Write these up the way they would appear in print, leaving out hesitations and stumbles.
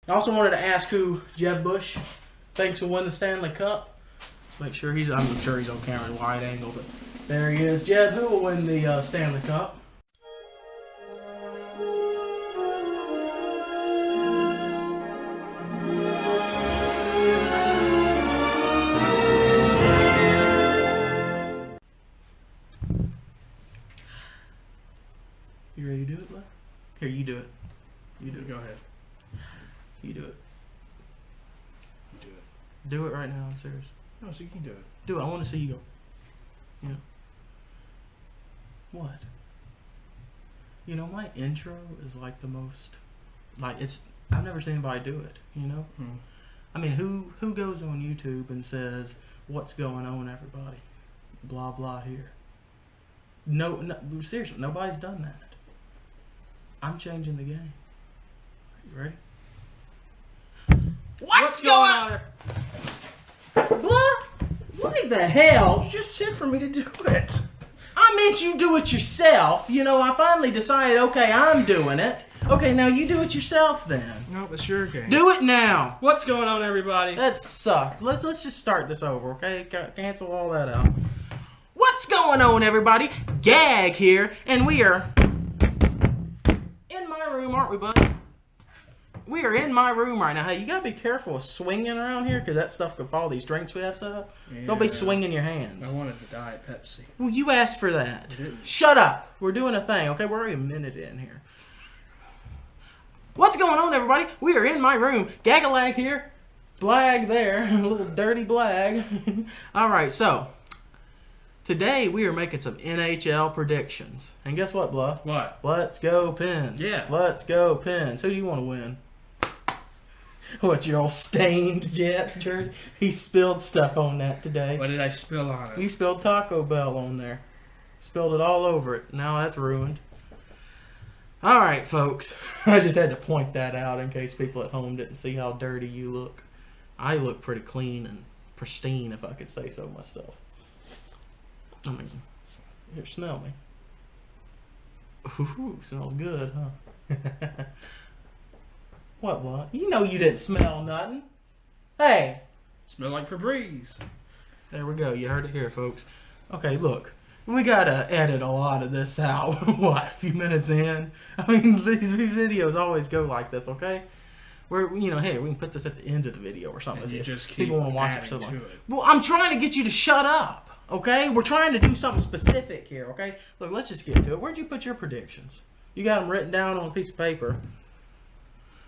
I also wanted to ask who Jeb Bush thinks will win the Stanley Cup. Make sure I'm sure he's on camera wide angle, but there he is. Jeb, who will win the Stanley Cup? You ready to do it, bud? Here, you do it. You do it. Go ahead. You do it. You do it. Do it right now. I'm serious. No, so you can do it. Do it. I want to see you go. Yeah. What? You know, my intro is like the most, I've never seen anybody do it, you know? I mean, who goes on YouTube and says, what's going on, everybody? Blah, blah here. No, seriously, nobody's done that. I'm changing the game. Are you ready? What's going on? What? What the hell? You just said for me to do it. I meant you do it yourself. You know, I finally decided, okay, I'm doing it. Okay, now you do it yourself then. No, it's your game. Do it now. What's going on, everybody? That sucked. Let's just start this over, okay? Cancel all that out. What's going on, everybody? Gag here, and we are in my room, aren't we, bud? We are in my room right now. Hey, you gotta be careful of swinging around here, because that stuff could fall. These drinks we have set up. Yeah. Don't be swinging your hands. I wanted the Diet Pepsi. Well, you asked for that. I didn't. Shut up. We're doing a thing, okay? We're already a minute in here. What's going on, everybody? We are in my room. Gag-a-lag here. Blag there. A little dirty blag. All right, so today we are making some NHL predictions. And guess what, Blah? What? Let's go Pens. Yeah. Let's go Pens. Who do you want to win? What, your old stained Jets jersey? He spilled stuff on that today. What did I spill on it? You spilled Taco Bell on there. Spilled it all over it. Now that's ruined. All right, folks. I just had to point that out in case people at home didn't see how dirty you look. I look pretty clean and pristine, if I could say so myself. I mean, here, smell me. Ooh, smells good, huh? What, Blunt? You know you didn't smell nothing. Hey. Smell like Febreze. There we go. You heard it here, folks. Okay, look. We gotta edit a lot of this out. What, a few minutes in? I mean, these videos always go like this, okay? Hey, we can put this at the end of the video or something. And you just keep people want to watch it adding so long. to it. Well, I'm trying to get you to shut up, okay? We're trying to do something specific here, okay? Look, let's just get to it. Where'd you put your predictions? You got them written down on a piece of paper.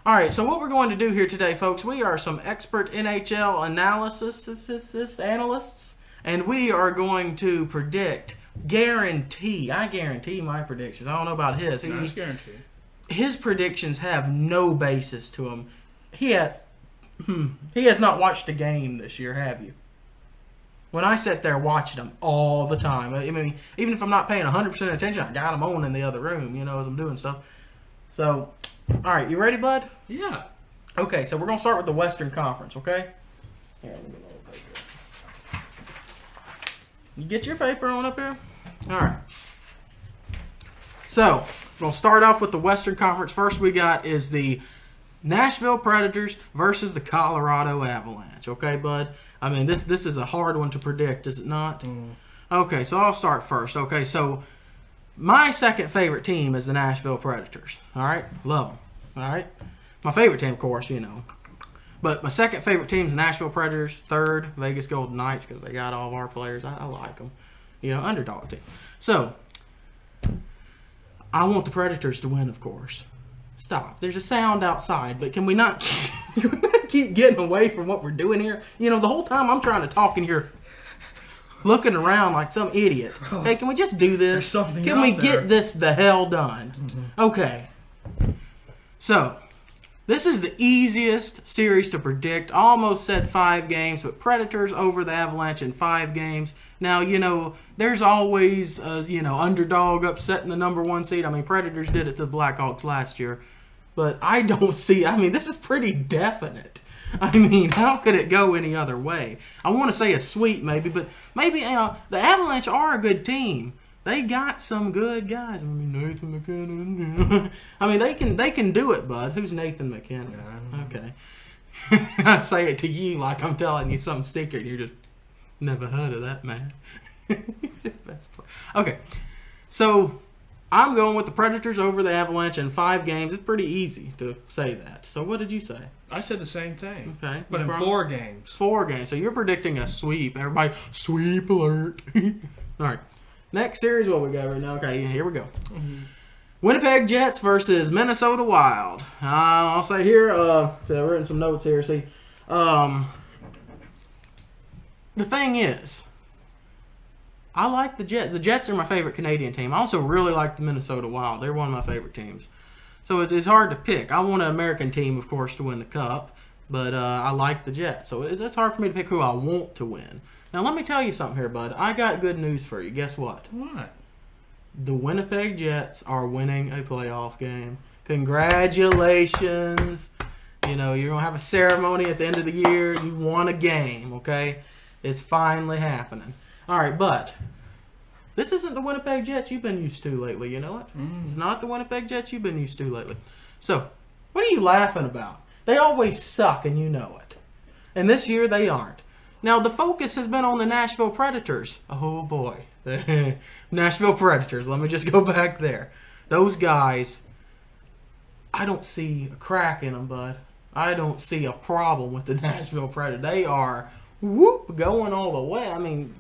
All right, so what we're going to do here today, folks, we are some expert NHL analysts, and we are going to predict, I guarantee my predictions. I don't know about his. That's guaranteed. His predictions have no basis to them. He has not watched a game this year, have you? When I sit there watching them all the time, I mean, even if I'm not paying 100% attention, I got them on in the other room, as I'm doing stuff. So, all right, you ready, bud? Yeah. Okay, so we're going to start with the Western Conference, okay? Here, let me get a little paper. You get your paper on up here? All right. So, we're going to start off with the Western Conference. First we got is the Nashville Predators versus the Colorado Avalanche, okay, bud? I mean, this is a hard one to predict, is it not? Okay, so I'll start first. Okay, so my second favorite team is the Nashville Predators. All right? Love them. All right? My favorite team, of course, But my second favorite team is the Nashville Predators. Third, Vegas Golden Knights, because they got all of our players. I like them. Underdog team. So, I want the Predators to win, of course. Stop. There's a sound outside, but can we not keep getting away from what we're doing here? The whole time I'm trying to talk and you're looking around like some idiot. Hey, can we just do this? Can we get this the hell done? Okay. So, this is the easiest series to predict. Almost said 5 games, but Predators over the Avalanche in 5 games. Now, there's always, underdog upsetting the number 1 seed. I mean, Predators did it to the Blackhawks last year. But I don't see, this is pretty definite. How could it go any other way? I want to say a sweep maybe, but maybe, the Avalanche are a good team. They got some good guys. I mean, Nathan McKinnon. I mean, they can do it, bud. Who's Nathan McKinnon? Okay. I say it to you like I'm telling you some secret. You just never heard of that man. He's the best player. Okay, so I'm going with the Predators over the Avalanche in 5 games. It's pretty easy to say that. So what did you say? I said the same thing. Okay. But in 4 games. 4 games. So you're predicting a sweep. Everybody, sweep alert. All right. Next series, what we got right now? Okay, here we go. Mm-hmm. Winnipeg Jets versus Minnesota Wild. I'll say here, I've written some notes here. See, the thing is, I like the Jets. The Jets are my favorite Canadian team. I also really like the Minnesota Wild. They're one of my favorite teams. So it's hard to pick. I want an American team, of course, to win the Cup, but I like the Jets. So it's hard for me to pick who I want to win. Now, let me tell you something here, bud. I got good news for you. Guess what? What? The Winnipeg Jets are winning a playoff game. Congratulations. You know, you're going to have a ceremony at the end of the year. You won a game, okay? It's finally happening. All right, but this isn't the Winnipeg Jets you've been used to lately, you know it? It's not the Winnipeg Jets you've been used to lately. So, what are you laughing about? They always suck, and you know it. And this year, they aren't. Now, the focus has been on the Nashville Predators. Oh, boy. Nashville Predators. Let me just go back there. Those guys, I don't see a crack in them, bud. I don't see a problem with the Nashville Predators. They are, going all the way. I mean,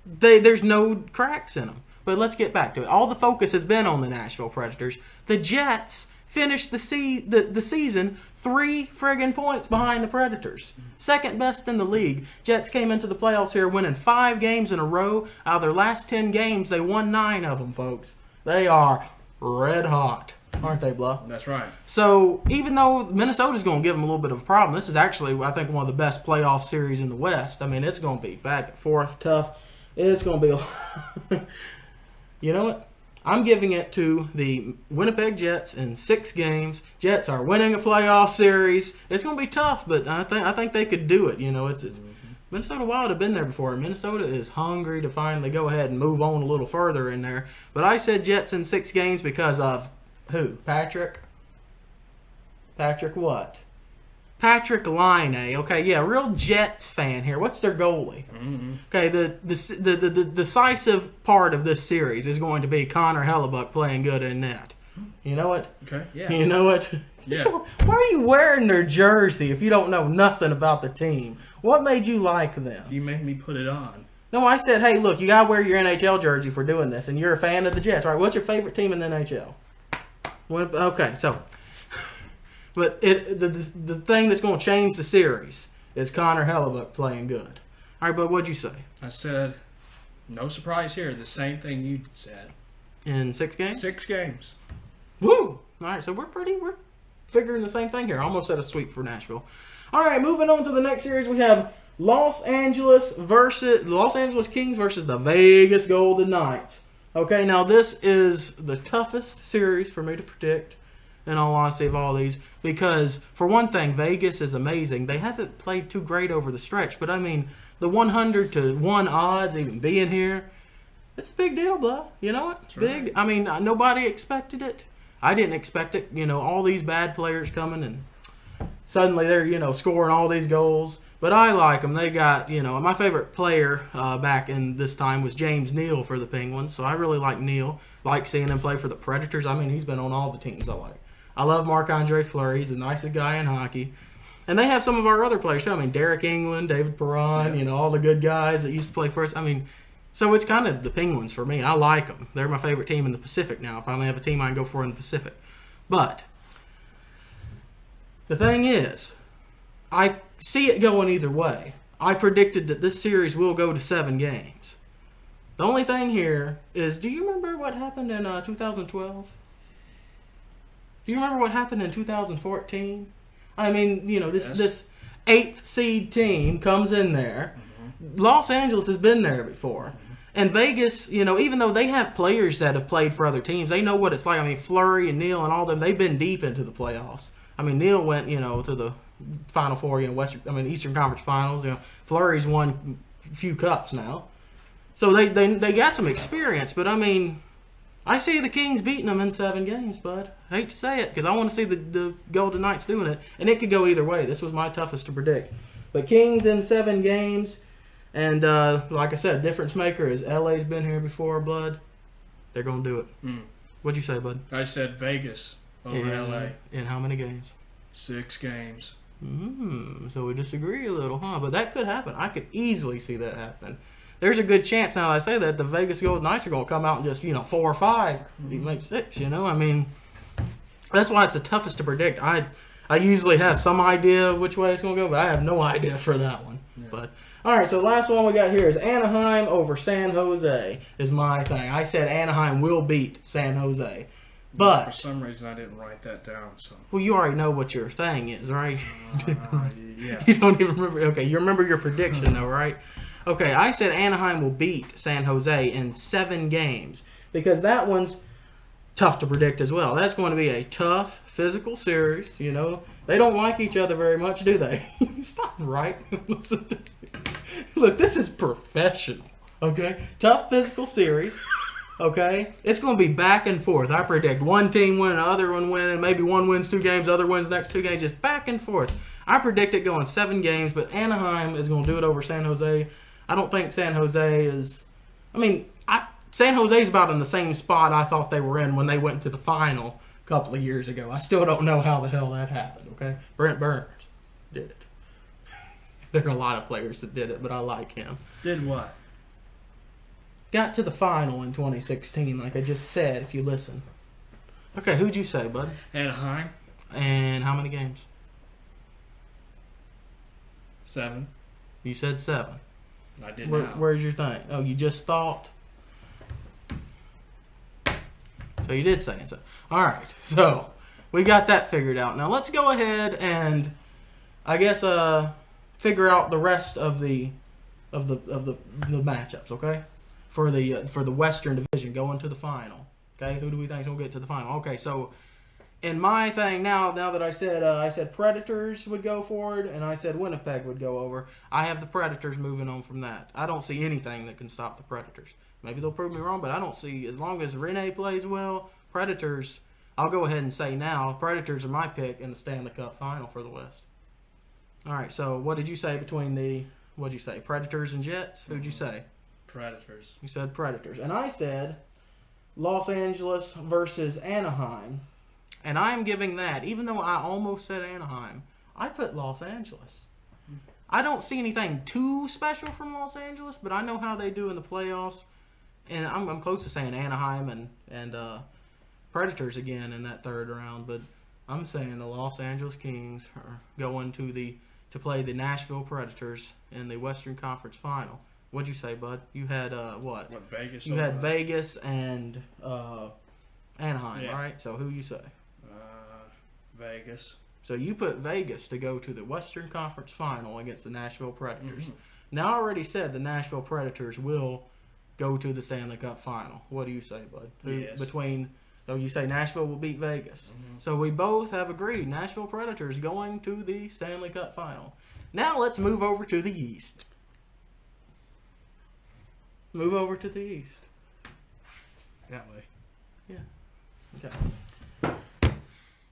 there's no cracks in them. But let's get back to it. All the focus has been on the Nashville Predators. The Jets finished the season 3 friggin' points behind the Predators. Second best in the league. Jets came into the playoffs here winning 5 games in a row. Out of their last 10 games, they won 9 of them, folks. They are red hot, aren't they, Bluff? That's right. So even though Minnesota's going to give them a little bit of a problem, this is actually, I think, one of the best playoff series in the West. I mean, it's going to be back and forth, tough. It's going to be you know what? I'm giving it to the Winnipeg Jets in 6 games. Jets are winning a playoff series. It's going to be tough, but I think they could do it. You know, it's Minnesota Wild have been there before. Minnesota is hungry to finally go ahead and move on a little further in there. But I said Jets in 6 games because of who? Patrick what? Patrick Laine. Okay, yeah, real Jets fan here. What's their goalie? Mm-hmm. Okay, the decisive part of this series is going to be Connor Hellebuck playing good in net. You know it? Okay, yeah. You know it? Yeah. Why are you wearing their jersey if you don't know nothing about the team? What made you like them? You made me put it on. No, I said, hey, look, you got to wear your NHL jersey for doing this, and you're a fan of the Jets. All right, what's your favorite team in the NHL? Okay, so... But the thing that's going to change the series is Connor Hellebuck playing good. All right, bud, what'd you say? I said, no surprise here, the same thing you said. In 6 games? 6 games. Woo! All right, so we're figuring the same thing here. Almost at a sweep for Nashville. All right, moving on to the next series, we have Los Angeles Kings versus the Vegas Golden Knights. Okay, now this is the toughest series for me to predict, in all honesty, of all these. Because, for one thing, Vegas is amazing. They haven't played too great over the stretch. But, I mean, the 100-1 odds even being here, it's a big deal, blah. You know what? It's big. Right. I mean, nobody expected it. I didn't expect it. You know, all these bad players coming and suddenly they're, scoring all these goals. But I like them. They got, my favorite player back in this time was James Neal for the Penguins. So I really like Neal. Like seeing him play for the Predators. I mean, he's been on all the teams I like. I love Marc-Andre Fleury. He's the nicest guy in hockey. And they have some of our other players, too. I mean, Derek England, David Perron, all the good guys that used to play for us. I mean, so it's kind of the Penguins for me. I like them. They're my favorite team in the Pacific now. If I only have a team I can go for in the Pacific. But the thing is, I see it going either way. I predicted that this series will go to 7 games. The only thing here is, do you remember what happened in 2012? Do you remember what happened in 2014? I mean, this 8th seed team comes in there. Mm-hmm. Los Angeles has been there before. Mm-hmm. And Vegas, even though they have players that have played for other teams, they know what it's like. I mean, Fleury and Neal and all them, they've been deep into the playoffs. I mean, Neal went, to the Final Four, Eastern Conference Finals. Fleury's won a few cups now. So they got some experience, but I mean, I see the Kings beating them in 7 games, bud. I hate to say it because I want to see the Golden Knights doing it, and it could go either way. This was my toughest to predict. But Kings in 7 games, and like I said, difference maker is LA's been here before, bud. They're gonna do it. What'd you say, bud? I said Vegas over LA. In how many games? 6 games. So we disagree a little, huh? But that could happen. I could easily see that happening. There's a good chance now that I say that the Vegas Golden Knights are going to come out and just, 4 or 5, you make 6, I mean, that's why it's the toughest to predict. I usually have some idea of which way it's going to go, but I have no idea for that one. Yeah. But all right, so the last one we got here is Anaheim over San Jose is my thing. I said Anaheim will beat San Jose. But for some reason I didn't write that down. So well, you already know what your thing is, right? Yeah. You don't even remember. Okay, you remember your prediction though, right? Okay, I said Anaheim will beat San Jose in 7 games because that one's tough to predict as well. That's going to be a tough, physical series. They don't like each other very much, do they? Stop, right? Look, this is professional. Okay, tough physical series. Okay, it's going to be back and forth. I predict one team winning, the other one winning. Maybe one wins 2 games, the other wins the next 2 games. Just back and forth. I predict it going 7 games, but Anaheim is going to do it over San Jose. I don't think San Jose is. I mean, San Jose is about in the same spot I thought they were in when they went to the final a couple of years ago. I still don't know how the hell that happened. Okay, Brent Burns did it. There are a lot of players that did it, but I like him. Did what? Got to the final in 2016, like I just said, if you listen. Okay, who'd you say, bud? Anaheim. And how many games? 7. You said 7. I did not. Where's your thing? Oh, you just thought? So you did say so. All right, so we got that figured out. Now let's go ahead and, I guess, figure out the rest of the matchups, okay? For the Western Division going to the final. Okay, who do we think is gonna get to the final? Okay, so in my thing now that I said Predators would go forward and I said Winnipeg would go over, I have the Predators moving on from that. I don't see anything that can stop the Predators. Maybe they'll prove me wrong, but I don't see, as long as Rene plays well, Predators, I'll go ahead and say now, Predators are my pick in the Stanley Cup final for the West. All right, so what did you say between what'd you say, Predators and Jets? Who'd you say? Predators. You said Predators. And I said Los Angeles versus Anaheim. And I'm giving that, even though I almost said Anaheim, I put Los Angeles. I don't see anything too special from Los Angeles, but I know how they do in the playoffs. And I'm close to saying Anaheim and Predators again in that 3rd round, but I'm saying the Los Angeles Kings are going to play the Nashville Predators in the Western Conference Final. What'd you say, bud? You had what? What, Vegas? You had Vegas and Anaheim, yeah. Right? So who you say? Vegas. So you put Vegas to go to the Western Conference Final against the Nashville Predators. Mm-hmm. Now I already said the Nashville Predators will go to the Stanley Cup Final. What do you say, bud? Yes. You say Nashville will beat Vegas. Mm-hmm. So we both have agreed Nashville Predators going to the Stanley Cup Final. Now let's move over to the East. Move over to the East. That way. Yeah. Okay.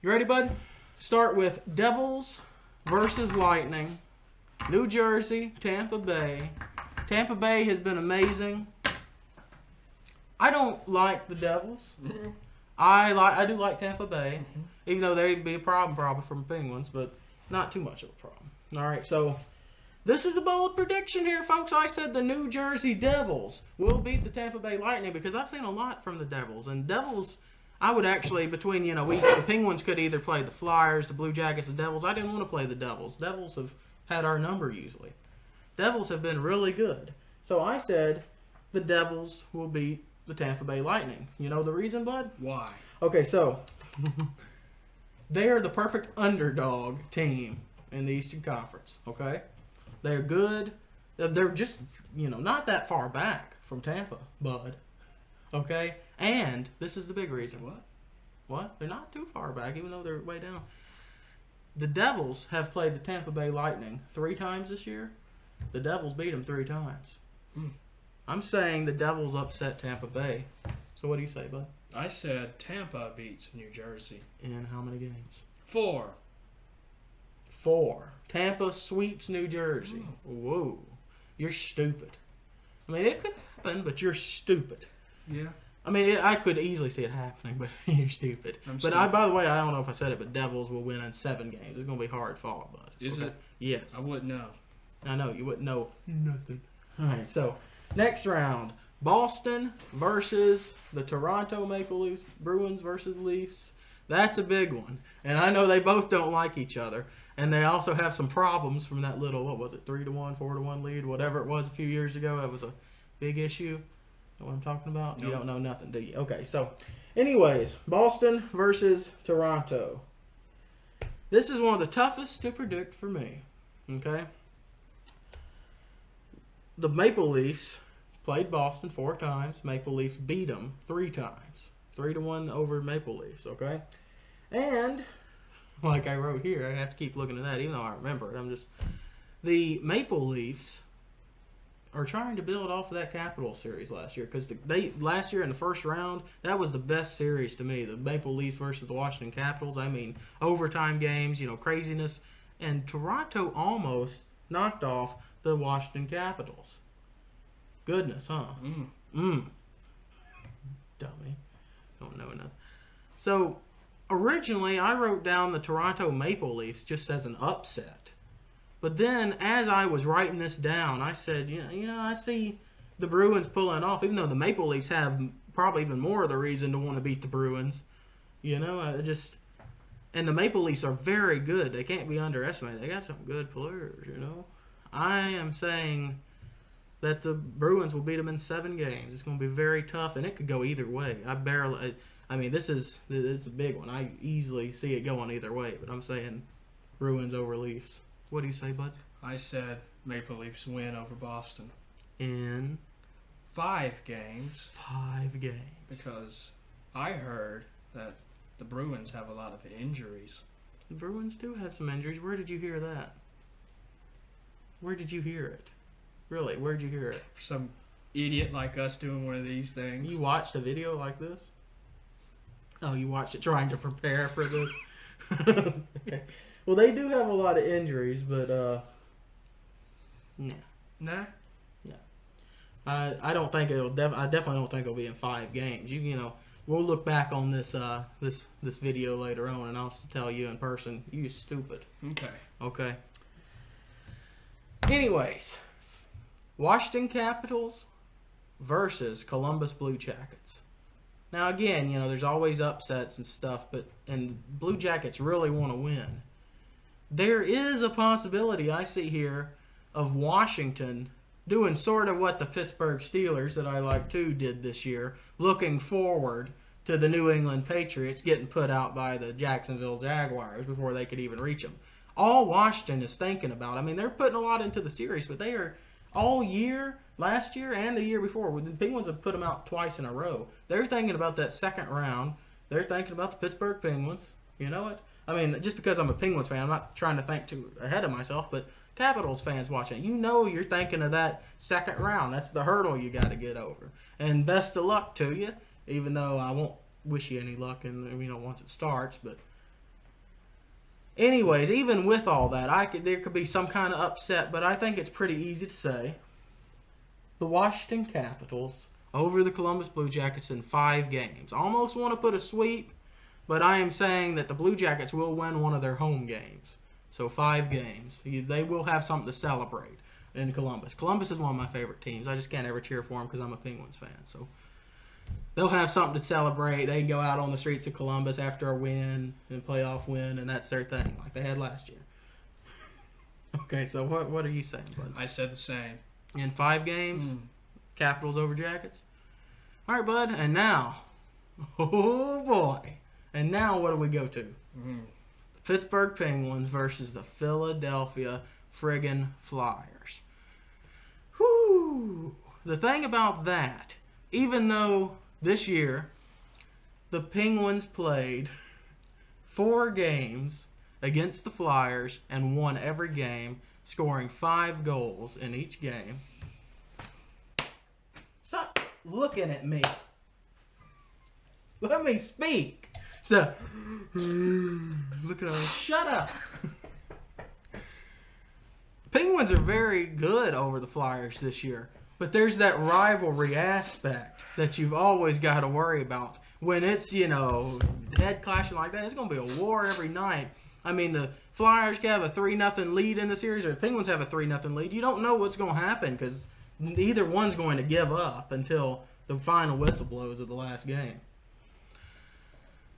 You ready, bud? Start with Devils versus Lightning. New Jersey, Tampa Bay. Tampa Bay has been amazing. I don't like the Devils. Mm-hmm. I do like Tampa Bay, even though they'd be a problem probably from Penguins, but not too much of a problem. All right, so this is a bold prediction here, folks. I said the New Jersey Devils will beat the Tampa Bay Lightning because I've seen a lot from the Devils. And Devils, I would actually, between, the Penguins could either play the Flyers, the Blue Jackets, the Devils. I didn't want to play the Devils. Devils have had our number usually. Devils have been really good. So I said the Devils will beat the Tampa Bay Lightning. You know the reason, bud? Why? Okay, so they are the perfect underdog team in the Eastern Conference, okay? They're good. They're just, not that far back from Tampa, bud. Okay? And this is the big reason. What? They're not too far back, even though they're way down. The Devils have played the Tampa Bay Lightning 3 times this year. The Devils beat them 3 times. I'm saying the Devils upset Tampa Bay. So what do you say, bud? I said Tampa beats New Jersey. In how many games? 4. 4. Tampa sweeps New Jersey. Whoa. You're stupid. I mean, it could happen, but you're stupid. Yeah. I mean, I could easily see it happening, but you're stupid. By the way, I don't know if I said it, but Devils will win in 7 games. It's going to be hard fought, bud. Is it? Yes. I wouldn't know. I know. You wouldn't know nothing. All right, so next round. Boston versus the Toronto Maple Leafs. Bruins versus Leafs. That's a big one. And I know they both don't like each other. And they also have some problems from that little, 3-1, 4-1 lead, whatever it was a few years ago. That was a big issue. Know what I'm talking about? Nope. You don't know nothing, do you? Okay, so anyways, Boston versus Toronto. This is one of the toughest to predict for me. Okay? The Maple Leafs played Boston 4 times. Maple Leafs beat them 3 times. 3-1 over Maple Leafs, okay? And, like I wrote here, I have to keep looking at that, even though I remember it. The Maple Leafs are trying to build off of that Capitals series last year, because last year in the first round, that was the best series to me. The Maple Leafs versus the Washington Capitals. I mean, overtime games, craziness. And Toronto almost knocked off the Washington Capitals. Goodness, huh? Dummy. Don't know enough. So, originally, I wrote down the Toronto Maple Leafs just as an upset. But then, as I was writing this down, I said, I see the Bruins pulling off, even though the Maple Leafs have probably even more of the reason to want to beat the Bruins. And the Maple Leafs are very good. They can't be underestimated. They got some good players, I am saying that the Bruins will beat them in 7 games. It's going to be very tough, and it could go either way. This is a big one. I easily see it going either way, but I'm saying Bruins over Leafs. What do you say, bud? I said Maple Leafs win over Boston. In 5 games. 5 games. Because I heard that the Bruins have a lot of injuries. The Bruins do have some injuries. Where did you hear that? Where did you hear it? Really, where did you hear it? Some idiot like us doing one of these things. You watched a video like this? Oh, you watched it trying to prepare for this? Okay. Well, they do have a lot of injuries, but, nah. Nah? Yeah. I don't think I definitely don't think it'll be in 5 games. We'll look back on this video later on, and I'll tell you in person, you stupid. Okay. Anyways, Washington Capitals versus Columbus Blue Jackets. Now again, there's always upsets and stuff, and Blue Jackets really want to win. There is a possibility I see here of Washington doing sort of what the Pittsburgh Steelers, that I like too, did this year, looking forward to the New England Patriots getting put out by the Jacksonville Jaguars before they could even reach them. All Washington is thinking about, they're putting a lot into the series, but they are all year, last year and the year before, the Penguins have put them out twice in a row. They're thinking about that second round. They're thinking about the Pittsburgh Penguins. You know what? Just because I'm a Penguins fan, I'm not trying to think too ahead of myself, but Capitals fans watching, you're thinking of that second round. That's the hurdle you got to get over. And best of luck to you, even though I won't wish you any luck once it starts, but anyways, even with all that, there could be some kind of upset, but I think it's pretty easy to say the Washington Capitals over the Columbus Blue Jackets in 5 games. Almost want to put a sweep, but I am saying that the Blue Jackets will win one of their home games. So 5 games. They will have something to celebrate in Columbus. Columbus is one of my favorite teams. I just can't ever cheer for them because I'm a Penguins fan. So they'll have something to celebrate. They can go out on the streets of Columbus after a win, a playoff win, and that's their thing, like they had last year. Okay, so what are you saying, bud? I said the same. In 5 games, Capitals over Jackets? All right, bud, and now, oh boy, and now what do we go to? The Pittsburgh Penguins versus the Philadelphia friggin' Flyers. Whew! The thing about that, even though this year the Penguins played 4 games against the Flyers and won every game, scoring 5 goals in each game, looking at me. Let me speak. So, look at us. Shut up. Penguins are very good over the Flyers this year. But there's that rivalry aspect that you've always got to worry about. When it's, head clashing like that, it's going to be a war every night. I mean, the Flyers can have a 3-0 lead in the series, or the Penguins have a 3-0 lead. You don't know what's going to happen because either one's going to give up until the final whistle blows of the last game.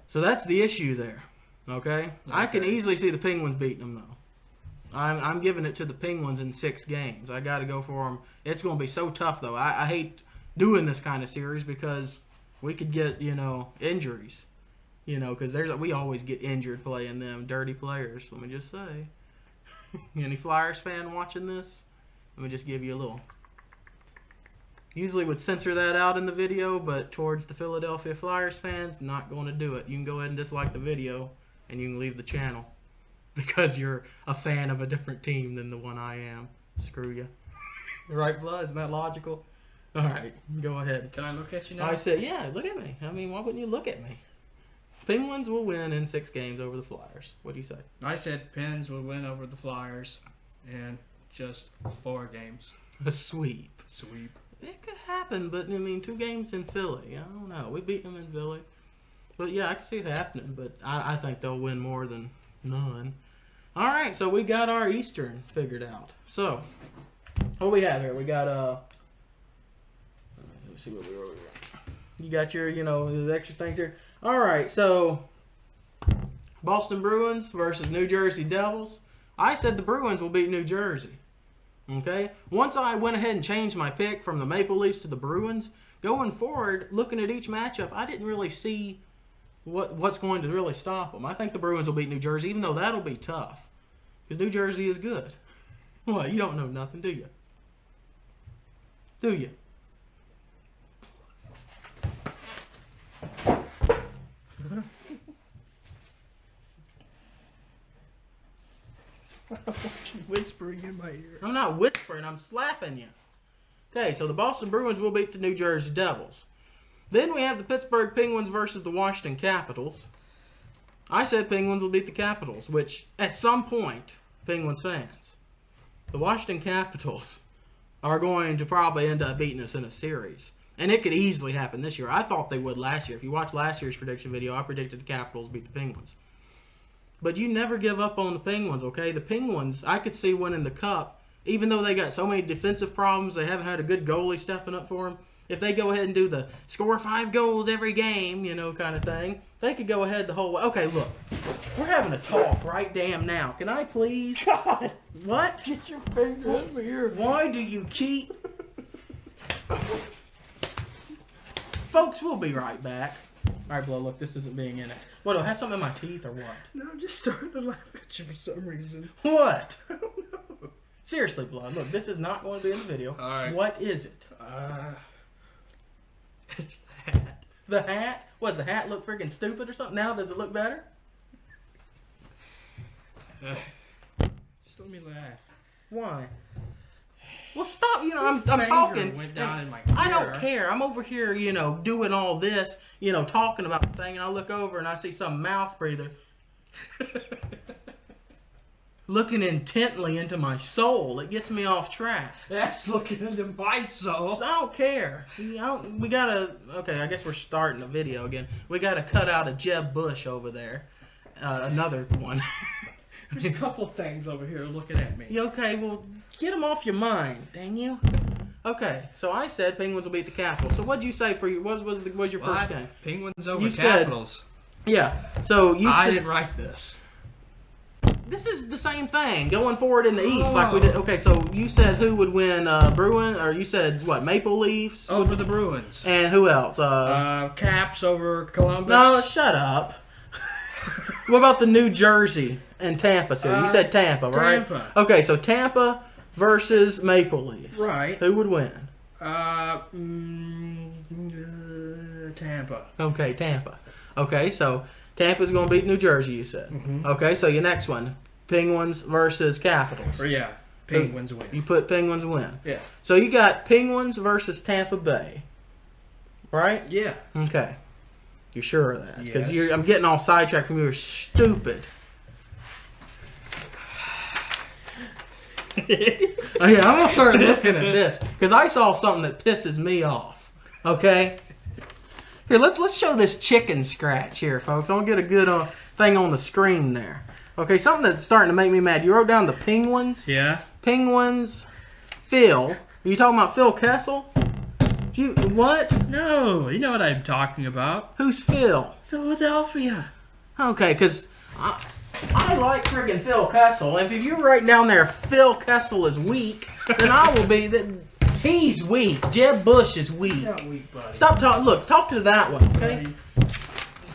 So that's the issue there. Okay? I can easily see the Penguins beating them, though. I'm giving it to the Penguins in 6 games. I got to go for them. It's going to be so tough, though. I hate doing this kind of series because we could get, injuries. Because we always get injured playing them dirty players. Let me just say. Any Flyers fan watching this? Let me just give you a little. Usually would censor that out in the video, but towards the Philadelphia Flyers fans, not going to do it. You can go ahead and dislike the video, and you can leave the channel. Because you're a fan of a different team than the one I am. Screw you. Right, Blood? Isn't that logical? All right, go ahead. Can I look at you now? I said, yeah, look at me. I mean, why wouldn't you look at me? Penguins will win in 6 games over the Flyers. What do you say? I said Pens will win over the Flyers in just 4 games. A sweep. Sweep. It could happen, but, 2 games in Philly. I don't know. We beat them in Philly. But, yeah, I can see it happening, but I think they'll win more than none. All right, so we got our Eastern figured out. So, what we have here? We got, let's see what we wrote here. You got your, the extra things here. All right, so Boston Bruins versus New Jersey Devils. I said the Bruins will beat New Jersey. Okay? Once I went ahead and changed my pick from the Maple Leafs to the Bruins, going forward, looking at each matchup, I didn't really see what's going to really stop them. I think the Bruins will beat New Jersey, even though that'll be tough. Because New Jersey is good. Well, you don't know nothing, do you? Do you? I want you whispering in my ear. I'm not whispering, I'm slapping you. Okay, so the Boston Bruins will beat the New Jersey Devils. Then we have the Pittsburgh Penguins versus the Washington Capitals. I said Penguins will beat the Capitals, which, at some point, Penguins fans, the Washington Capitals are going to probably end up beating us in a series. And it could easily happen this year. I thought they would last year. If you watch last year's prediction video, I predicted the Capitals beat the Penguins. But you never give up on the Penguins, okay? The Penguins, I could see winning the Cup, even though they got so many defensive problems, they haven't had a good goalie stepping up for them. If they go ahead and do the score 5 goals every game, kind of thing, they could go ahead the whole way. Okay, look, we're having a talk right damn now. Can I please? God! What? Get your finger over here. Why do you keep... Folks, we'll be right back. All right, Blow, look, this isn't being in it. What, do I have something in my teeth or what? No, I'm just starting to laugh at you for some reason. What? I don't know. Seriously, Blood, look, this is not going to be in the video. All right. What is it? It's the hat. The hat? What, does the hat look freaking stupid or something now? Does it look better? Just let me laugh. Why? Well, stop. I'm Finger talking. went down in my I don't ear. care. I'm over here, doing all this, talking about the thing, and I look over and I see some mouth breather looking intently into my soul. It gets me off track. That's looking into my soul. So I don't care. We gotta. Okay, I guess we're starting the video again. We gotta cut out a Jeb Bush over there. Another one. There's a couple things over here looking at me. Okay, well, get them off your mind, dang you. Okay, so I said Penguins will beat the Capitals. So what'd you say for you? What was your first game? Penguins over You Capitals. Yeah. So you I said didn't write this. this is the same thing going forward in the East, like we did. Okay, so you said who would win Bruin, or you said what? Maple Leafs Over the Bruins. and who else? Caps over Columbus. No, shut up. What about the New Jersey and Tampa series? You said Tampa, right? Tampa. Okay, so Tampa versus Maple Leafs. Right. Who would win? Tampa. Okay, Tampa. Okay, so Tampa's going to beat New Jersey, you said. Mm-hmm. Okay, so your next one, Penguins versus Capitals. Or yeah, Penguins win. You put Penguins win. Yeah. So you got Penguins versus Tampa Bay. right? Yeah. Okay. You're sure of that? Because Yes. I'm getting all sidetracked from you. You're stupid. Oh, yeah, I'm gonna start looking at this because I saw something that pisses me off. Okay. Here, let's show this chicken scratch here, folks. I'm gonna get a good thing on the screen there. Okay, something that's starting to make me mad. You wrote down the Penguins. Yeah. Penguins. Phil. Are you talking about Phil Kessel? What? No, you know what I'm talking about. Who's Phil? Philadelphia. Okay, because I like friggin' Phil Kessel. If you write down there Phil Kessel is weak, then I will be that he's weak. Jeb Bush is weak. Not weak, buddy. Stop talking. Look, talk to that one, okay?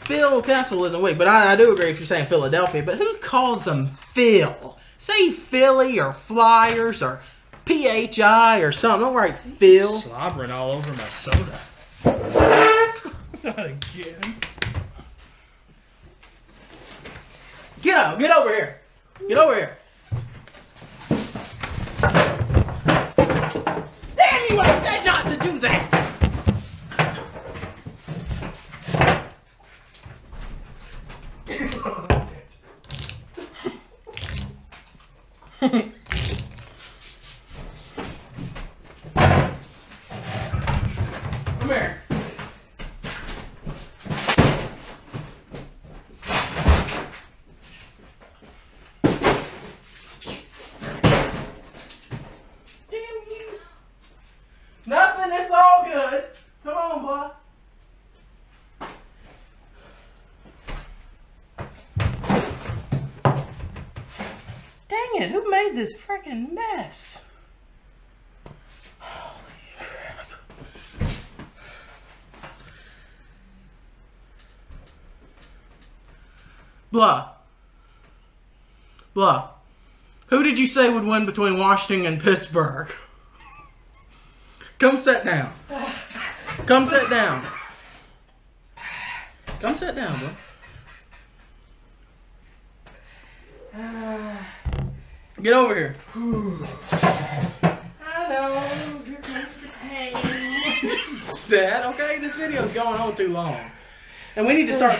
Phil Kessel isn't weak, but I do agree if you're saying Philadelphia. But who calls them Phil? Say Philly or Flyers or PHI or something. Don't write Phil. Slobbering all over my soda. Not again. Get over here. Get over here. Damn you, I said not to do that. Come here. Nothing, it's all good. Come on, bud. Dang it, who made this freaking mess? Holy crap. Blah. Blah. Who did you say would win between Washington and Pittsburgh? Come sit down. Come sit down. Come sit down, bro. Get over here. Hello, here comes the pain. Sad, okay? This video's going on too long. And we need to start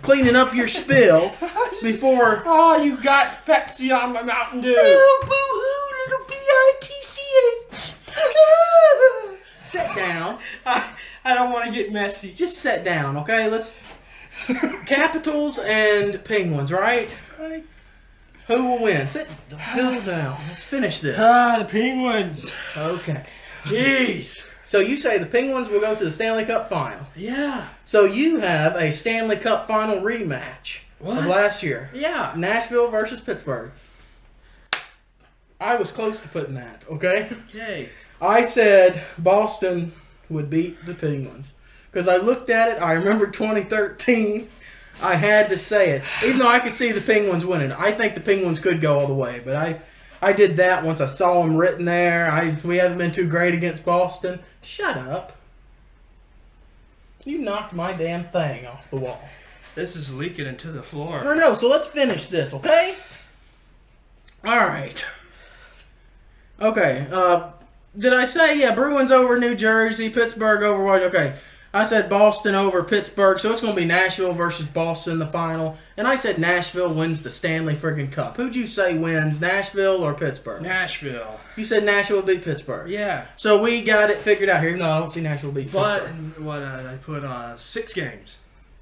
cleaning up your spill before... Oh, you got Pepsi on my Mountain Dew. Oh, boo-hoo, little B-I-T-C-H. Sit down. I don't want to get messy. Just sit down, okay? Let's... Capitals and Penguins, right? Right. Who will win? Sit the hell down. Let's finish this. The Penguins. Okay. Jeez. So you say the Penguins will go to the Stanley Cup final. Yeah. So you have a Stanley Cup final rematch of last year. Yeah. Nashville versus Pittsburgh. I was close to putting that, okay? Okay. I said Boston would beat the Penguins. Because I looked at it, I remember 2013. I had to say it. Even though I could see the Penguins winning. I think the Penguins could go all the way. But I did that once I saw them written there. We haven't been too great against Boston. Shut up. You knocked my damn thing off the wall. This is leaking into the floor. No, so let's finish this, okay? Alright. Okay, did I say, yeah, Bruins over New Jersey, Pittsburgh over what? Okay. I said Boston over Pittsburgh, so it's going to be Nashville versus Boston in the final. And I said Nashville wins the Stanley friggin' Cup. Who'd you say wins, Nashville or Pittsburgh? Nashville. You said Nashville beat Pittsburgh. Yeah. So we got it figured out here. No, I don't see Nashville beat But Pittsburgh. what I put 6 games.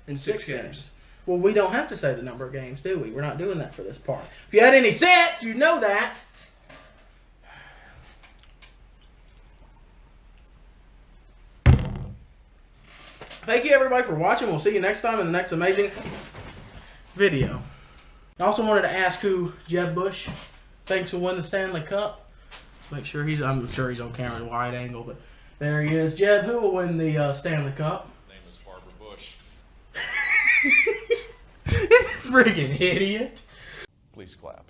In six games. Well, we don't have to say the number of games, do we? We're not doing that for this part. If you had any sets, you'd know that. Thank you, everybody, for watching. We'll see you next time in the next amazing video. I also wanted to ask who Jeb Bush thinks will win the Stanley Cup. Make sure I'm sure he's on camera at a wide angle, but there he is. Jeb, who will win the Stanley Cup? Name is Barbara Bush. Friggin' idiot. Please clap.